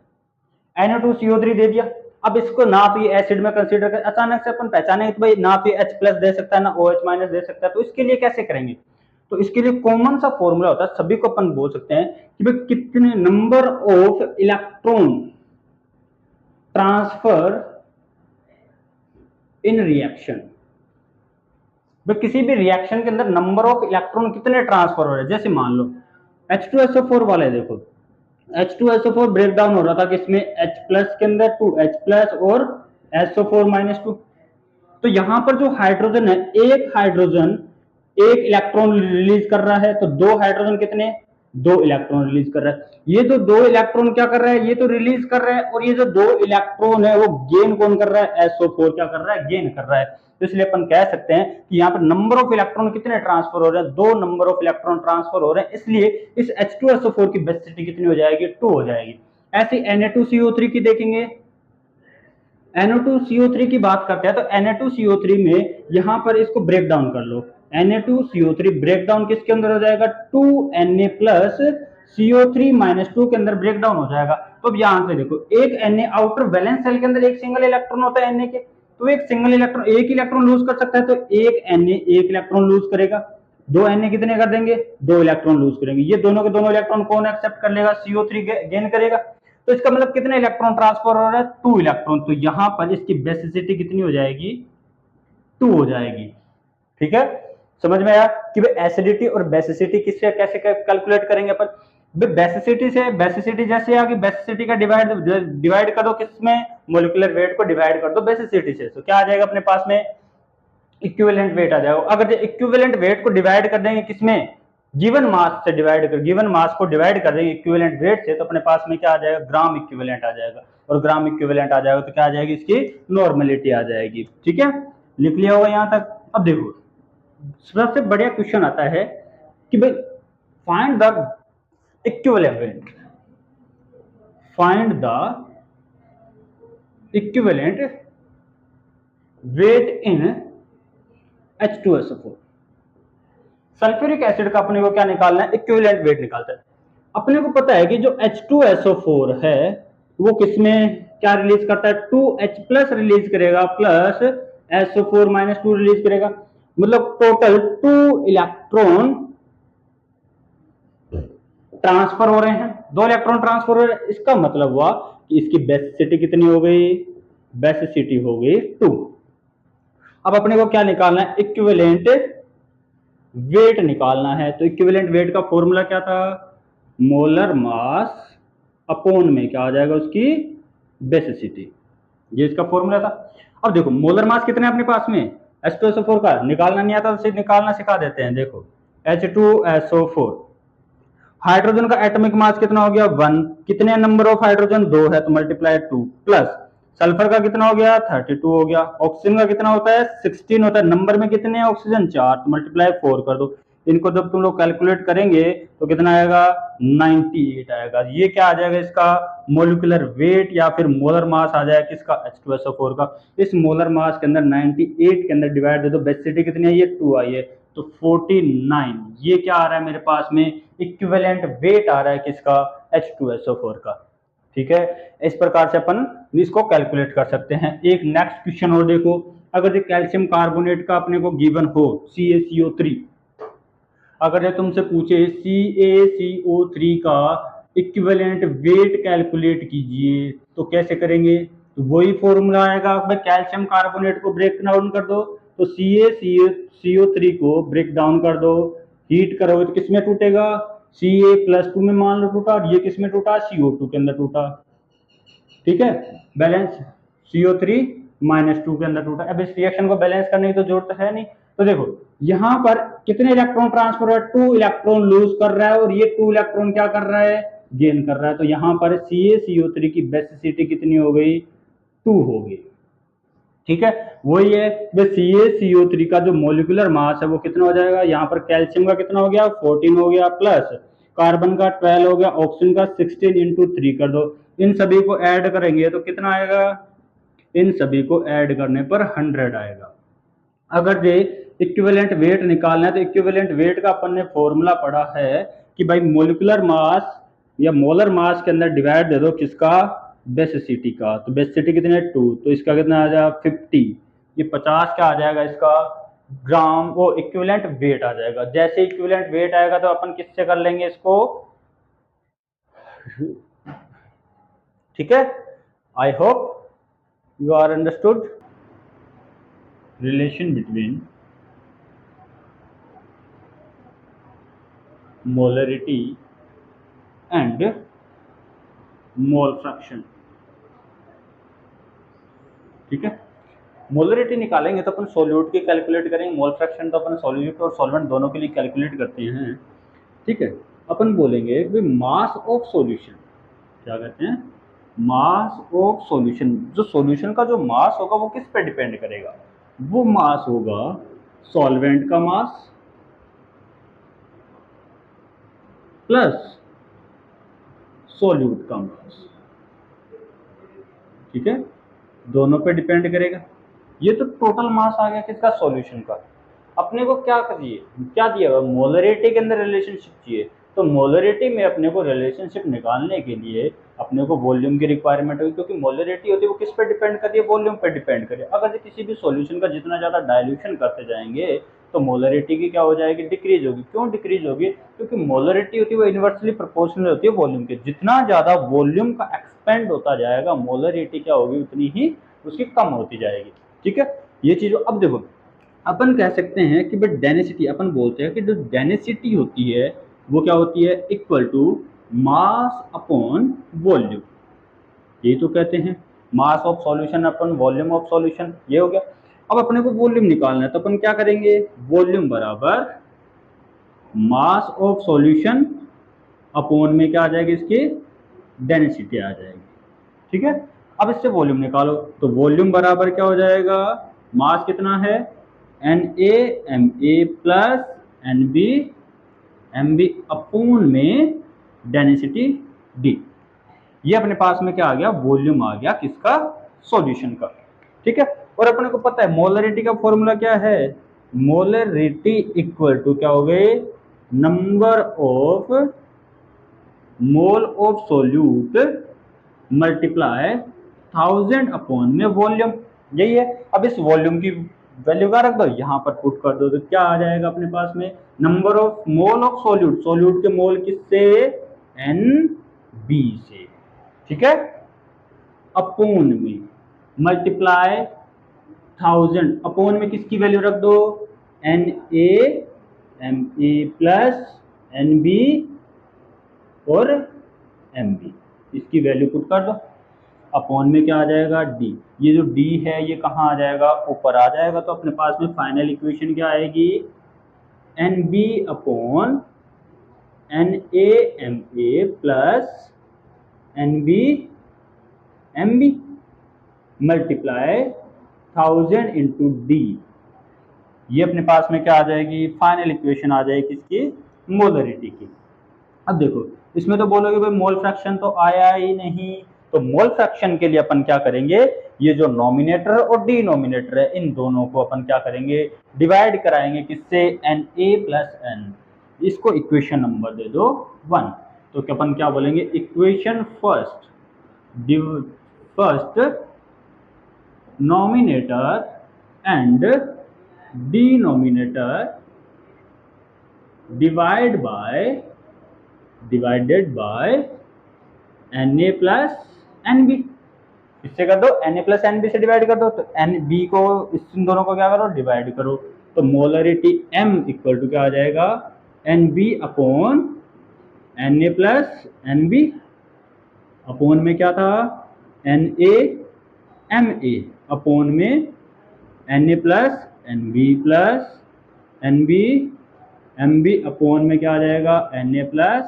Na2CO3 दे दिया। अब इसको ना तो ये एसिड में कंसीडर कर, अचानक से अपन पहचानेंगे तो भाई ना तो ये H+ दे सकता है ना OH- दे सकता है, तो इसके लिए कैसे करेंगे? तो इसके लिए कॉमन सा फॉर्मूला होता है, सभी को अपन बोल सकते हैं कि भाई कितने number of electron transfer in reaction, भाई किसी भी रिएक्शन के अंदर नंबर ऑफ इलेक्ट्रॉन कितने ट्रांसफर हो रहे हैं। जैसे मान लो H2SO4 वाले, देखो H2SO4 ब्रेक डाउन हो रहा था किसमें, H+ के अंदर 2H+ और SO4-2। तो यहां पर जो हाइड्रोजन है, एक हाइड्रोजन एक इलेक्ट्रॉन रिलीज कर रहा है, तो दो हाइड्रोजन कितने, दो इलेक्ट्रॉन रिलीज कर रहा है। ये जो दो इलेक्ट्रॉन क्या कर रहा है, ये तो रिलीज कर रहा है, और ये जो दो इलेक्ट्रॉन है वो गेन कौन कर रहा है, SO4 क्या कर रहा है, गेन कर रहा है। तो इसलिए अपन कह सकते हैं कि यहाँ पर नंबर ऑफ इलेक्ट्रॉन कितने ट्रांसफर हो रहे हैं, दो नंबर ऑफ इलेक्ट्रॉन ट्रांसफर हो रहे हैं, इसलिए इस H2SO4 की बेसिसिटी कितनी हो जाएगी, 2 हो जाएगी। ऐसे Na2CO3 की देखेंगे, Na2CO3 की बात करते हैं तो Na2CO3 में यहां पर इसको ब्रेक डाउन कर लो, Na2CO3 ब्रेक डाउन किसके अंदर हो जाएगा, 2Na प्लस CO3-2 के अंदर ब्रेक डाउन हो जाएगा। तो अब यहां से देखो, एक Na आउटर वैलेंस सेल के अंदर एक सिंगल इलेक्ट्रॉन होता है Na के, तो एक सिंगल इलेक्ट्रॉन एक इलेक्ट्रॉन लूज कर सकता है, तो एक Na एक इलेक्ट्रॉन लूज करेगा, दो Na कितने कर देंगे, दो इलेक्ट्रॉन लूज करेंगे। ये दोनों के दोनों इलेक्ट्रॉन कौन एक्सेप्ट कर लेगा, CO3 गेन करेगा। तो इसका मतलब कितने इलेक्ट्रॉन ट्रांसफर हो रहा है, 2 इलेक्ट्रॉन। तो यहां पर इसकी बेसिसिटी कितनी हो जाएगी, 2 हो जाएगी। ठीक है, समझ में आया कि भाई एसिडिटी और बेसिसिटी किससे कैसे कैलकुलेट करेंगे अपन। बेसिसिटी से, बेसिसिटी जैसे आ गई, बेसिसिटी का डिवाइड कर दो किसमें, मोलिकुलर वेट को डिवाइड कर दो बेसिसिटी से, तो क्या आ जाएगा अपने पास में, इक्विवेलेंट वेट आ जाएगा। अगर इक्विवेलेंट वेट को डिवाइड कर देंगे किसमें, गिवन मास से डिवाइड कर, गिवन मास को डिवाइड कर देंगे इक्विवेलेंट वेट से, तो अपने पास में क्या आ जाएगा, ग्राम इक्विवेलेंट आ जाएगा। और ग्राम इक्विवेलेंट आ जाएगा तो क्या आ जाएगी, इसकी नॉर्मेलिटी आ जाएगी। ठीक है, लिख लिया होगा यहां तक। अब देखो सबसे बढ़िया क्वेश्चन आता है कि भाई find the equivalent, find the equivalent weight in H2SO4। Sulphuric acid का अपने को क्या निकालना है, इक्विवेलेंट वेट निकालता है। अपने को पता है कि जो H2SO4 है वो किसमें क्या रिलीज करता है, 2H+ रिलीज करेगा प्लस SO4-2 रिलीज करेगा, मतलब टोटल 2 इलेक्ट्रॉन ट्रांसफर हो रहे हैं, दो इलेक्ट्रॉन ट्रांसफर हो रहे हैं। इसका मतलब हुआ कि इसकी बेसिसिटी कितनी हो गई, बेसिसिटी हो गई 2। अब अपने को क्या निकालना है, इक्विवेलेंट वेट निकालना है। तो इक्विवेलेंट वेट का फॉर्मूला क्या था, मोलर मास अपॉन में क्या आ जाएगा, उसकी बेसिसिटी, ये इसका फॉर्मूला था। अब देखो मोलर मास कितने अपने पास में, H2SO4 का निकालना नहीं आता तो निकालना सिखा देते हैं। देखो H2SO4, हाइड्रोजन का एटॉमिक मास कितना हो गया 1, कितने नंबर ऑफ हाइड्रोजन 2 है तो मल्टीप्लाई 2, प्लस सल्फर का कितना हो गया 32 हो गया, ऑक्सीजन का कितना होता है 16 होता है, नंबर में कितने हैं ऑक्सीजन 4, तो मल्टीप्लाई 4 कर दो। इनको जब तुम लोग कैलकुलेट करेंगे तो कितना आएगा 98 आएगा। ये क्या आ जाएगा, इसका मोलिकुलर वेट या फिर मोलर मास आ जाएगा किसका, H2SO4 का। इस मोलर मास के अंदर 98 के अंदर डिवाइड दे दो, बेसिसिटी कितनी है, ये 2 आई है, तो 49। ये क्या आ रहा है मेरे पास में, इक्विवेलेंट वेट आ रहा है किसका, H2SO4 का। ठीक है, इस प्रकार से अपन इसको कैलकुलेट कर सकते हैं। एक नेक्स्ट क्वेश्चन और देखो, अगर कैल्शियम कार्बोनेट का अपने को गिवन हो CaCO3, अगर ये तुमसे पूछे CaCO3 का इक्विवेलेंट वेट कैलकुलेट कीजिए तो कैसे करेंगे, तो वही फॉर्मूला आएगा, भाई कैल्शियम कार्बोनेट को ब्रेक डाउन कर दो, तो CaCO3 को ब्रेक डाउन कर दो, हीट करोगे तो किसमें टूटेगा, Ca+2 में मान लो टूटा, और ये किसमें टूटा, CO2 के अंदर टूटा। ठीक है, बैलेंस CO3-2 के अंदर टूटा। अब इस रिएक्शन को बैलेंस करने की तो जरूरत है नहीं। तो देखो यहां पर कितने इलेक्ट्रॉन ट्रांसफर है, 2 इलेक्ट्रॉन लूज कर रहा है, और ये 2 इलेक्ट्रॉन क्या कर रहा है, गेन कर रहा है। तो यहां पर CaCO3 की बेसिसिटी कितनी हो गई, 2 हो गई। ठीक है, वही है, CaCO3 का जो मोलिकुलर मास है वो कितना हो जाएगा, यहाँ पर कैल्शियम का कितना हो गया 14 हो गया, प्लस कार्बन का 12 हो गया, ऑक्सीजन का 16 इंटू 3 कर दो। इन सभी को ऐड करेंगे तो कितना आएगा, इन सभी को ऐड करने पर 100 आएगा। अगर ये इक्विवेलेंट वेट निकालना है तो इक्विवेलेंट वेट का अपन ने फॉर्मूला पढ़ा है कि भाई मोलिकुलर मास या मोलर मास के अंदर डिवाइड दे दो किसका, बेसिसिटी का। तो बेसिसिटी कितनी है 2, तो इसका कितना आ जाएगा 50, ये 50 क्या आ जाएगा इसका ग्राम, वो इक्विवेलेंट वेट आ जाएगा। जैसे इक्विवेलेंट वेट आएगा तो अपन किससे कर लेंगे इसको, ठीक है। I hope you are understood relation between molarity and mole fraction, ठीक है। मोलरिटी निकालेंगे तो अपन सॉल्यूट की कैलकुलेट करेंगे, मोल फ्रैक्शन तो अपन सॉल्यूट और सॉल्वेंट दोनों के लिए कैलकुलेट करते हैं, ठीक है। अपन बोलेंगे कि मास ऑफ सॉल्यूशन, क्या कहते हैं, मास ऑफ सॉल्यूशन। जो सॉल्यूशन का जो मास होगा वो किस पे डिपेंड करेगा, वो मास होगा सॉल्वेंट का मास प्लस सॉल्यूट का मास, ठीक है, दोनों पे डिपेंड करेगा। ये तो टोटल मास आ गया किसका, सॉल्यूशन का। अपने को क्या चाहिए, क्या दिया हुआ, मोलरिटी के अंदर रिलेशनशिप चाहिए। तो मोलरिटी में अपने को रिलेशनशिप निकालने के लिए अपने को वॉल्यूम की रिक्वायरमेंट होगी, क्योंकि मोलरिटी होती है वो किस पे डिपेंड करती है, वॉल्यूम पे डिपेंड करे। अगर किसी भी सॉल्यूशन का जितना ज़्यादा डाइल्यूशन करते जाएंगे तो मोलरिटी की क्या हो जाएगी, डिक्रीज होगी। क्यों डिक्रीज होगी, क्योंकि मोलरिटी होती है वो इन्वर्सली प्रोपोर्शनल होती है वॉल्यूम के। जितना ज़्यादा वॉल्यूम का एक्सपेंड होता जाएगा मोलरिटी क्या होगी उतनी ही उसकी कम होती जाएगी, ठीक है। ये चीज़ अब देखो, अपन कह सकते हैं कि बट डेंसिटी, अपन बोलते हैं कि जो डेंसिटी होती है वो क्या होती है, equal to mass upon volume. यही तो कहते हैं mass of solution upon volume of solution, ये हो गया। अब अपने को वॉल्यूम निकालना है तो अपन क्या करेंगे, वॉल्यूम बराबर मास ऑफ सॉल्यूशन अपॉन में क्या आ जाएगी, इसकी डेंसिटी आ जाएगी, ठीक है। अब इससे वॉल्यूम निकालो तो वॉल्यूम बराबर क्या हो जाएगा, मास कितना है Na प्लस Mb अपॉन में डेंसिटी D। ये अपने पास में क्या आ गया, वॉल्यूम आ गया किसका, सॉल्यूशन का, ठीक है। और अपने को पता है मोलरिटी का फॉर्मूला क्या है, मोलरिटी इक्वल टू क्या हो गए, number of mole of solute multiply 1000 upon में वॉल्यूम, यही है। अब इस वॉल्यूम की वैल्यू क्या रख दो, यहाँ पर पुट कर दो तो क्या आ जाएगा अपने पास में, number of mole of solute, solute के मोल किससे, Nb से, ठीक है, अपॉन में मल्टीप्लाई 1000, अपॉन में किसकी वैल्यू रख दो, Na प्लस Nb और Mb, इसकी वैल्यू पुट कर दो। अपॉन में क्या आ जाएगा, D। ये जो D है ये कहाँ आ जाएगा, ऊपर आ जाएगा। तो अपने पास में फाइनल इक्वेशन क्या आएगी, Nb upon Na plus Nb Mb multiply 1000 into D। ये अपने पास में क्या आ जाएगी, फाइनल इक्वेशन आ जाएगी किसकी, मोलरिटी की। अब देखो इसमें तो बोलोगे भाई मोल फ्रैक्शन तो आया ही नहीं, तो मोल फ्रैक्शन के लिए अपन क्या करेंगे, ये जो नॉमिनेटर और डिनोमिनेटर है इन दोनों को अपन क्या करेंगे, डिवाइड कराएंगे किससे, Na प्लस N। इसको इक्वेशन नंबर दे दो 1। तो क्या अपन क्या बोलेंगे, equation first nominator and denominator divided by Na plus Nb। इससे कर दो Na प्लस Nb से डिवाइड कर दो, तो Nb को इन दोनों को क्या करो, डिवाइड करो। तो मोलरिटी M इक्वल टू क्या आ जाएगा, Nb upon Na plus Nb, upon में क्या था Na Ma, अपॉन में Na plus Nb Mb upon में क्या आ जाएगा, Na प्लस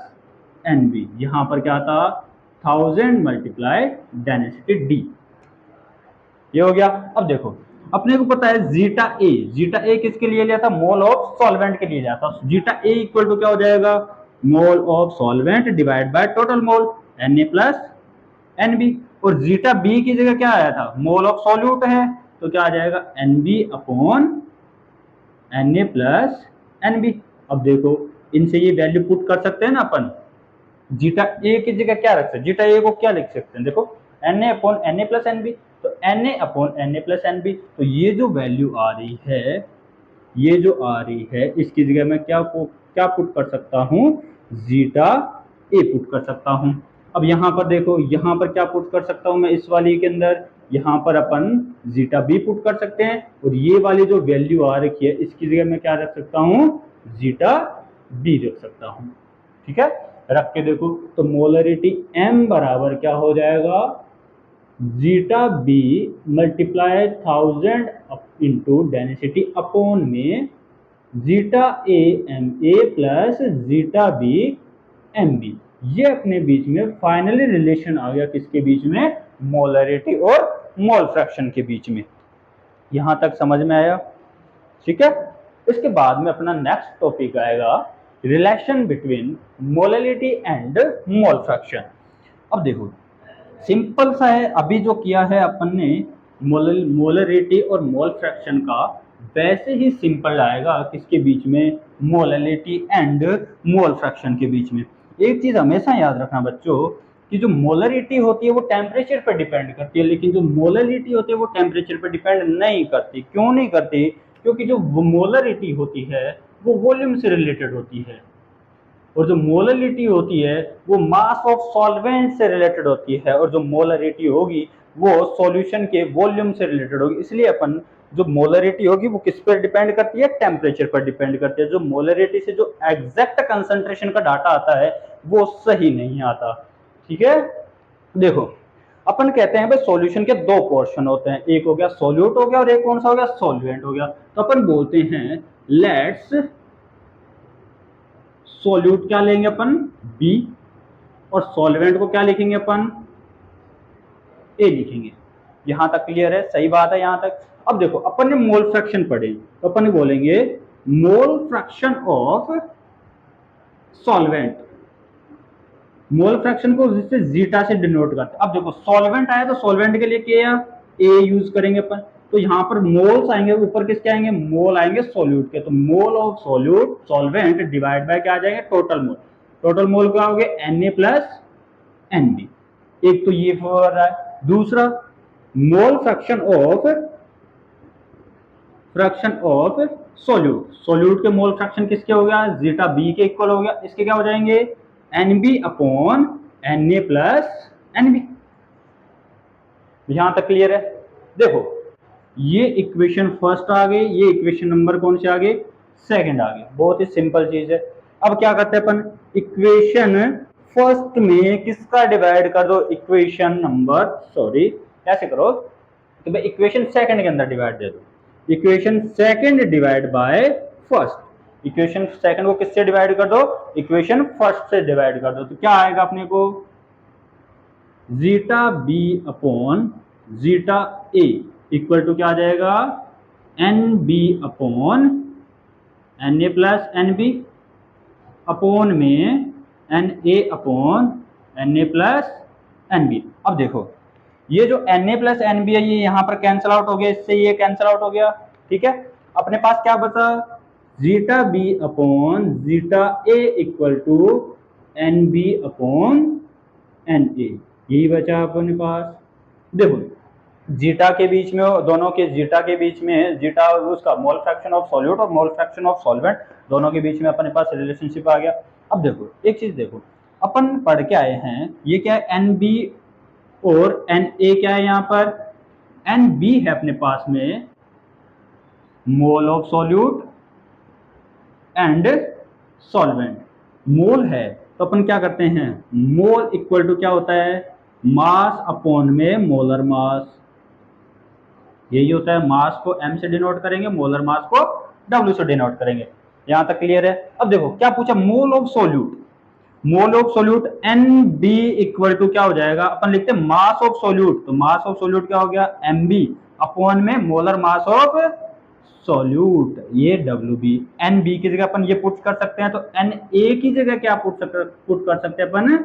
Nb। यहाँ पर क्या था 1000 मल्टीप्लाई डेंसिटी D, ये हो गया। अब देखो अपने को पता है जीटा ए किसके लिए लिया था, मोल ऑफ सॉल्वेंट के लिए लिया था। जीटा ए इक्वल टू क्या हो जाएगा, mole of solvent divide by total mole Na plus Nb। और जीटा बी की जगह क्या आया था, मोल ऑफ सॉल्यूट है, तो क्या आ जाएगा Nb upon Na plus Nb। अब देखो इनसे ये वैल्यू पुट कर सकते हैं ना अपन, जीटा ए की जगह क्या रख सकते हैं, जीटा ए को क्या लिख सकते हैं, देखो Na upon Na plus N B, तो Na upon Na plus N B, तो ये जो वैल्यू आ रही है, ये जो आ रही है, इसकी जगह मैं क्या पुट कर सकता हूँ, जीटा ए पुट कर सकता हूँ। अब यहाँ पर देखो, यहाँ पर क्या पुट कर सकता हूँ मैं इस वाली के अंदर, यहाँ पर अपन जीटा बी पुट कर सकते हैं, और ये वाली जो वैल्यू आ रखी है इसकी जगह मैं क्या रख सकता हूँ, जीटा बी रख सकता हूँ। ठीक है, रख के देखो तो मोलरिटी m बराबर क्या हो जाएगा, zeta B multiply 1000 into density upon में zeta A M A plus zeta B M B. ये अपने बीच में फाइनली रिलेशन आ गया, किसके बीच में, मोलरिटी और मोल फ्रैक्शन के बीच में। यहां तक समझ में आया? ठीक है, इसके बाद में अपना नेक्स्ट टॉपिक आएगा relation between molarity and mole fraction. अब देखो सिंपल सा है, अभी जो किया है अपन ने मोलरिटी और मोल फ्रैक्शन का, वैसे ही सिंपल आएगा किसके बीच में, मोलरिटी एंड मोल फ्रैक्शन के बीच में। एक चीज हमेशा याद रखना बच्चों कि जो मोलरिटी होती है वो टेम्परेचर पर डिपेंड करती है, लेकिन जो मोलरिटी होती है वो टेम्परेचर पर डिपेंड नहीं करती। क्यों नहीं करती? क्योंकि जो मोलरिटी होती है वो वॉल्यूम से रिलेटेड होती है, और जो मोलरिटी होती है वो मास ऑफ सॉल्वेंट से रिलेटेड होती है, और जो मोलरिटी होगी वो सॉल्यूशन के वॉल्यूम से रिलेटेड होगी। इसलिए अपन जो मोलरिटी होगी वो किस पर डिपेंड करती है, टेम्परेचर पर डिपेंड करती है। जो मोलरिटी से जो एग्जैक्ट कंसंट्रेशन का डाटा आता है वो सही नहीं आता। ठीक है, देखो अपन कहते हैं भाई सॉल्यूशन के दो पोर्शन होते हैं, एक हो गया सॉल्यूट हो गया और एक कौन सा हो गया, सॉल्वेंट हो गया। तो अपन बोलते हैं लेट्स सॉल्यूट क्या लेंगे अपन, बी, और सॉल्वेंट को क्या लिखेंगे अपन, ए लिखेंगे। यहां तक क्लियर है? सही बात है यहां तक। अब देखो अपन ने मोल फ्रैक्शन पढ़े, तो अपन बोलेंगे mole fraction of solvent. Mole fraction को जिससे जीटा से डिनोट करते हैं। अब देखो सॉल्वेंट आया तो सॉल्वेंट के लिए क्या, ए यूज करेंगे अपन, तो यहाँ पर मोल्स आएंगे, ऊपर किसके आएंगे, मोल आएंगे सॉल्यूट के, तो mole of solute solvent divide by क्या आ जाएगा, टोटल मोल। टोटल मोल क्या हो गया, Na प्लस Nb। एक तो ये हो रहा है। दूसरा mole fraction of solute, solute के मोल फ्रैक्शन किसके हो गया, जीटा बी के इक्वल हो गया। इसके क्या हो जाएंगे, Nb upon Na plus Nb। यहां तक क्लियर है? देखो ये इक्वेशन फर्स्ट आ गई, ये इक्वेशन नंबर कौन से आ गए, सेकंड आ गए। बहुत ही सिंपल चीज है। अब क्या करते हैं अपन, इक्वेशन फर्स्ट में किसका डिवाइड कर दो, इक्वेशन नंबर, सॉरी ऐसे करो तो भाई इक्वेशन सेकंड के अंदर डिवाइड दे दो, equation second divide by first. Equation second को किससे डिवाइड कर दो, इक्वेशन फर्स्ट से डिवाइड कर दो, तो क्या आएगा अपने को, zeta B upon zeta A equal to क्या आ जाएगा, N B upon Na plus Nb upon में Na upon Na plus Nb। अब देखो ये जो Na प्लस Nb है ये यहाँ पर कैंसिल आउट हो गया, इससे ये कैंसिल आउट हो गया। ठीक है, अपने पास क्या बचा, zeta B upon zeta A equal to Nb upon Na, यही बचा अपने पास। देखो जीटा के बीच में, दोनों के जीटा के बीच में, जीटा उसका मोल फ्रैक्शन ऑफ सॉल्यूट और मोल फ्रैक्शन ऑफ सॉल्वेंट, दोनों के बीच में अपने पास रिलेशनशिप आ गया। अब देखो एक चीज देखो, अपन पढ़ के आए हैं ये क्या है, Nb और Na क्या है, यहाँ पर Nb है अपने पास में mole of solute and solvent, mole है तो अपन क्या करते हैं, मोल इक्वल टू क्या होता है, मास अपॉन में मोलर मास। यही होता है, मास को m से डिनोट करेंगे, मोलर मास को w से डिनोट करेंगे। यहां तक क्लियर है? अब देखो क्या पूछा, mole of solute, mole of solute Nb equal to क्या हो जाएगा, अपन लिखते हैं मास ऑफ सॉल्यूट, तो मास ऑफ सॉल्यूट क्या हो गया, Mb अपॉन में मोलर मास ऑफ सॉल्यूट, ये Wb। Nb की जगह अपन ये पुट कर सकते हैं, तो Na की जगह क्या पुट कर सकते हैं अपन,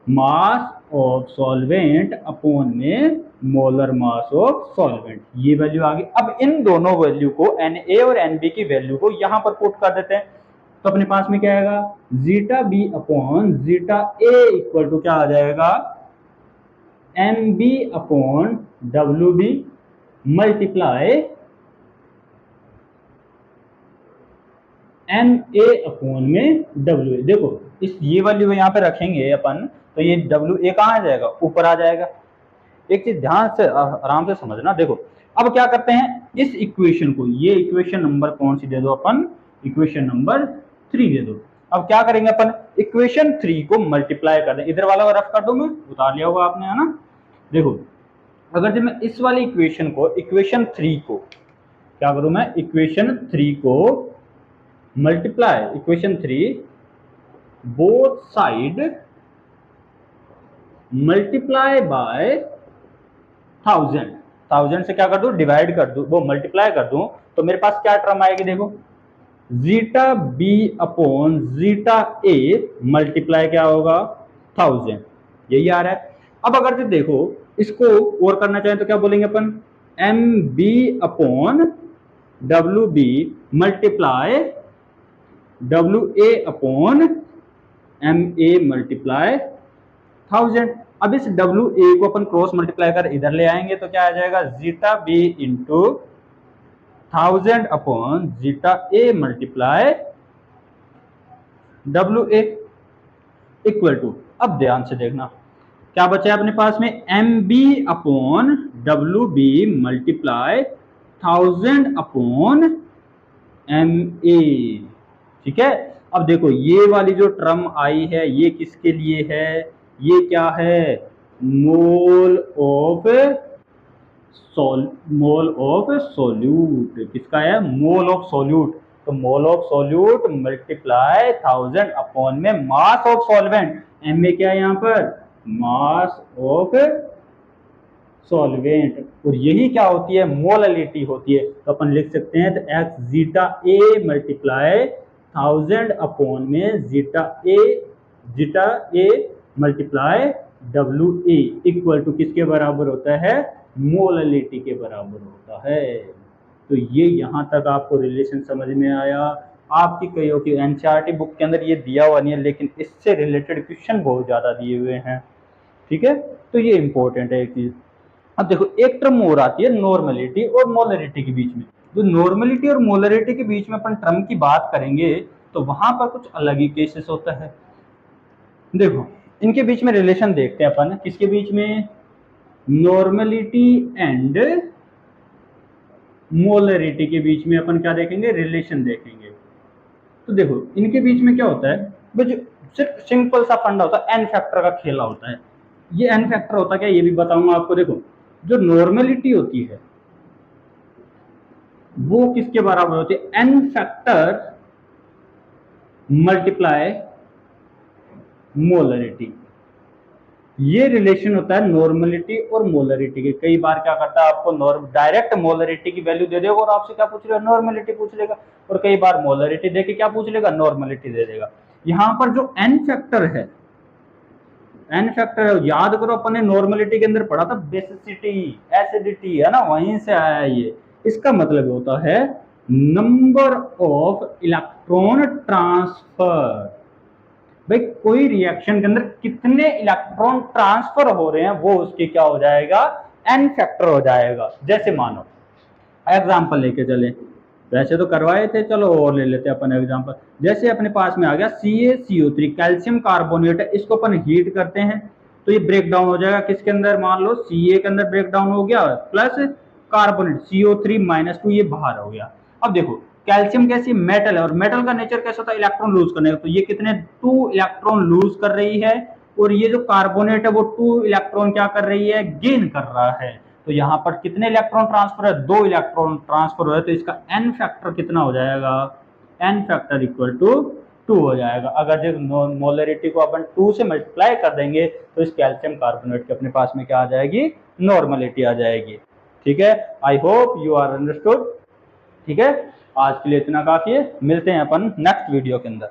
मास ऑफ सॉल्वेंट अपॉन में मोलर मास ऑफ सॉल्वेंट, ये वैल्यू आ गई। अब इन दोनों वैल्यू को Na और Nb की वैल्यू को यहां पर पुट कर देते हैं, तो अपने पास में क्या आएगा, zeta B upon zeta A equal to क्या आ जाएगा, Mb upon Wb multiply Ma upon में Wa। देखो इस ये वैल्यू यहाँ पे रखेंगे अपन, तो ये Wa कहाँ आ जाएगा, ऊपर आ जाएगा। एक चीज ध्यान से आराम से समझना, देखो अब क्या करते हैं, इस इक्वेशन को, ये इक्वेशन नंबर कौन सी दे दो अपन, इक्वेशन नंबर 3 दे दो। अब क्या करेंगे अपन, इक्वेशन 3 को मल्टीप्लाई कर दें, इधर वाला रफ कर दो, मैं उतार लिया होगा आपने, है ना। देखो अगर जब मैं इस वाली इक्वेशन को, इक्वेशन 3 को क्या करूं, मैं इक्वेशन 3 को multiply, equation 3 both side multiply by 1000 से क्या कर दूं, डिवाइड कर दूं, वो मल्टीप्लाई कर दूं, तो मेरे पास क्या टर्म आएगी, देखो zeta B upon zeta A multiply क्या होगा 1000, यही आ रहा है। अब अगर जो देखो इसको और करना चाहें तो क्या बोलेंगे अपन, M B upon W B multiply W A upon M A multiply 1000। अब इस डब्ल्यू ए को अपन क्रॉस मल्टीप्लाई कर इधर ले आएंगे तो क्या आ जाएगा, zeta B into 1000 upon zeta A multiply W A equal to, अब ध्यान से देखना क्या बचा है अपने पास में, M B upon W B multiply 1000 upon M A, ठीक है। अब देखो ये वाली जो टर्म आई है ये किसके लिए है, ये क्या है, मोल ऑफ सोल्यूट, किसका है, मोल ऑफ सोल्यूट। तो mole of solute multiply 1000 upon में मास ऑफ सॉल्वेंट, एम में क्या है यहाँ पर, मास ऑफ सॉल्वेंट, और यही क्या होती है, मोललिटी होती है। तो अपन लिख सकते हैं, तो X zeta A multiply 1000 upon में zeta A multiply W A equal to किसके बराबर होता है, मोललिटी के बराबर होता है। तो ये यहाँ तक आपको रिलेशन समझ में आया। आपकी कईयों की एनसीईआरटी बुक के अंदर ये दिया हुआ नहीं है, लेकिन इससे रिलेटेड क्वेश्चन बहुत ज़्यादा दिए हुए हैं, ठीक है। तो ये इंपॉर्टेंट है एक चीज़। अब देखो एक टर्म और आती है नॉर्मलिटी और मोलरिटी के बीच में। जो नॉर्मलिटी और मोलरिटी के बीच में अपन टर्म की बात करेंगे तो वहां पर कुछ अलग ही केसेस होता है। देखो इनके बीच में रिलेशन देखते हैं अपन, किसके बीच में, नॉर्मलिटी एंड मोलरिटी के बीच में अपन क्या देखेंगे, रिलेशन देखेंगे। तो देखो इनके बीच में क्या होता है, जो सिर्फ सिंपल सा फंडा होता है, एन फैक्टर का खेला होता है। ये एन फैक्टर होता क्या, ये भी बताऊंगा आपको। देखो जो नॉर्मलिटी होती है वो किसके बराबर होती है, एन फैक्टर मल्टीप्लाई मोलरिटी। ये रिलेशन होता है नॉर्मलिटी और मोलरिटी के। कई बार क्या करता है, आपको डायरेक्ट मोलरिटी की वैल्यू दे देगा और आपसे क्या पूछ लेगा, नॉर्मलिटी पूछ लेगा, और कई बार मोलरिटी देके क्या पूछ लेगा, नॉर्मलिटी दे देगा। यहां पर जो एन फैक्टर है, एन फैक्टर याद करो अपन ने नॉर्मलिटी के अंदर पढ़ा था, बेसिसिटी, एसिडिटी, है ना, वहीं से आया ये। इसका मतलब होता है नंबर ऑफ इलेक्ट्रॉन ट्रांसफर। भाई कोई रिएक्शन के अंदर कितने इलेक्ट्रॉन ट्रांसफर हो रहे हैं वो उसके क्या हो जाएगा, एन फैक्टर हो जाएगा। जैसे मानो एग्जांपल लेके चले, वैसे तो करवाए थे, चलो और ले लेते हैं अपन एग्जांपल। जैसे अपने पास में आ गया CaCO3 कैल्शियम कार्बोनेट है, इसको अपन हीट करते हैं तो ये ब्रेक डाउन हो जाएगा किसके अंदर, मान लो Ca के अंदर ब्रेक डाउन हो गया, प्लस कार्बोनेट CO3-2 ये बाहर हो गया। अब देखो कैल्शियम कैसी मेटल है, और मेटल का नेचर कैसा होता है, इलेक्ट्रॉन लूज करने का। तो ये कितने 2 इलेक्ट्रॉन लूज कर रही है, और ये जो कार्बोनेट है वो 2 इलेक्ट्रॉन क्या कर रही है, गेन कर रहा है। तो यहाँ पर कितने इलेक्ट्रॉन ट्रांसफर है, 2 इलेक्ट्रॉन ट्रांसफर हो है। तो इसका एन फैक्टर कितना हो जाएगा, एन फैक्टर इक्वल टू 2 हो जाएगा। अगर जो मोलरिटी को अपन 2 से मल्टीप्लाई कर देंगे तो इस कैल्शियम कार्बोनेट के अपने पास में क्या आ जाएगी, नॉर्मलिटी आ जाएगी। ठीक है, I hope you are understood. ठीक है, आज के लिए इतना काफी है, मिलते हैं अपन नेक्स्ट वीडियो के अंदर।